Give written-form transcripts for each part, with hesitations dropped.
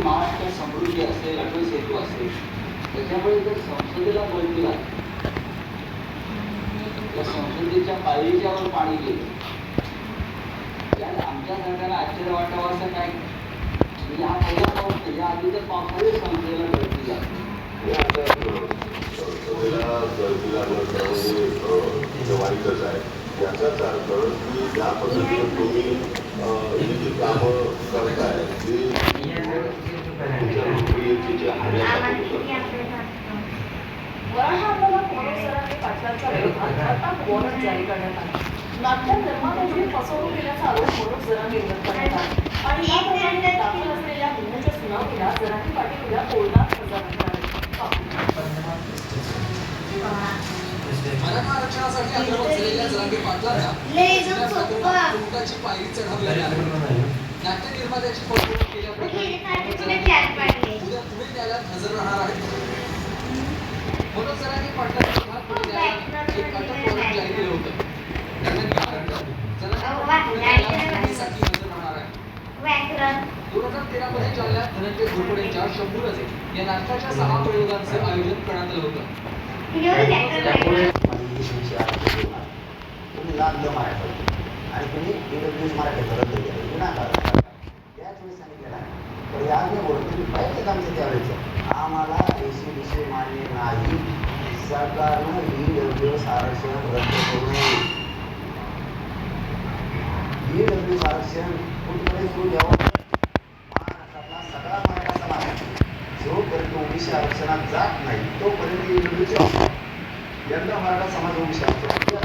महाराष्ट्र समृद्धी असेल, अटल सेतू असेल, त्याच्यामुळे जर संसदेला बळ दिला, त्या संसदेच्या पायरीच्यावर पाणी गेलं, आमच्या सरकारला आश्चर्य वाटावं असं काय? म्हणजे हा पहिला पाऊस नाही, या आधी तर पावसाळी संसदेला बळ दिला. संसदेला बळ दिला वाईटच आहे. याचाच अर्थ की ज्या पद्धतीने तुम्ही ही जी कामं करताय ती नाट्य निर्मात्यांची फसवणूक केल्याचा आरोप मनोज जरांगे करण्यात आला आणि या प्रकरणी दाखल असलेल्या गुन्ह्याच्या सुनावणीला जरांगे पाटील उद्या कोर्टात हजर राहणार मराठा आरक्षणासाठी आंदोलन झालेल्या जरांगे पाटलांना कोर्टाची पायरी चढवलेली आहे. नाट्य निर्मात्याची फसवणूक केल्याप्रकरणी उद्या पुणे न्यायालयात हजर राहणार आहेत. मनोज जरांगे पाटलांना पुणे न्यायालयात एक अटक वॉरंट जारी केलं होतं. धनंजय घोरपडेंच्या शंभू रजे या नाटकाच्या 6 प्रयोगांचं आयोजन करण्यात आलं होतं. आणि तुम्ही मराठी रद्द केलं गुन्हागार त्याच वेळी सांगितलेलं आहे. तर याज्ञेवर तुम्ही पाहिजे आमचं त्यावेळेचं आम्हाला विषय मान्य नाही. सरकारनं EWS आरक्षण रद्द करू नये. EWS आरक्षण कुठेतरी सुरू द्यावं. महाराष्ट्रातला सगळा मराठा समाज जोपर्यंत ओबीसी आरक्षणात जात नाही तोपर्यंत EWS यंदा मराठा समाज ओबीसी आरक्षण करावं.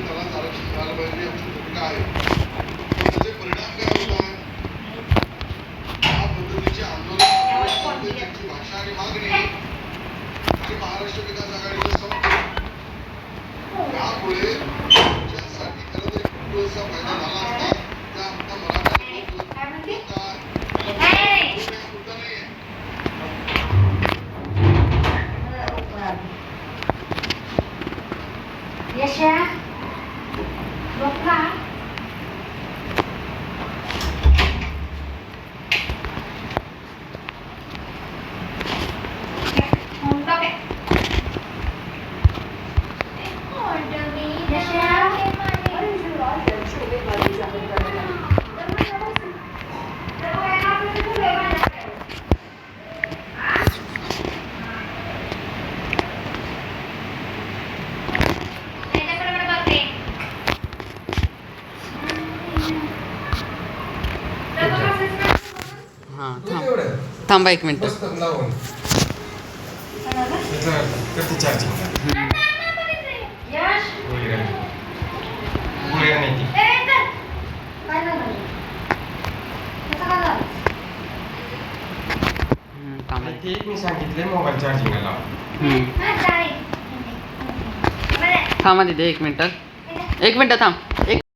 त्याला आरक्षण मिळालं पाहिजे आमची भूमिका आहे. त्याचे परिणाम काय होतात? या पद्धतीचे आंदोलन त्यांची भाषा आणि मागणी आणि महाराष्ट्र विकास आघाडीचं समर्थन यामुळे ज्यासाठी खरं तर EWSचा फायदा झाला असता त्या आमच्या मराठा यशा बघा थांबा एक मिनिट. मी सांगितले मोबाईल चार्जिंगला थांबा तिथे एक मिनिट थांब.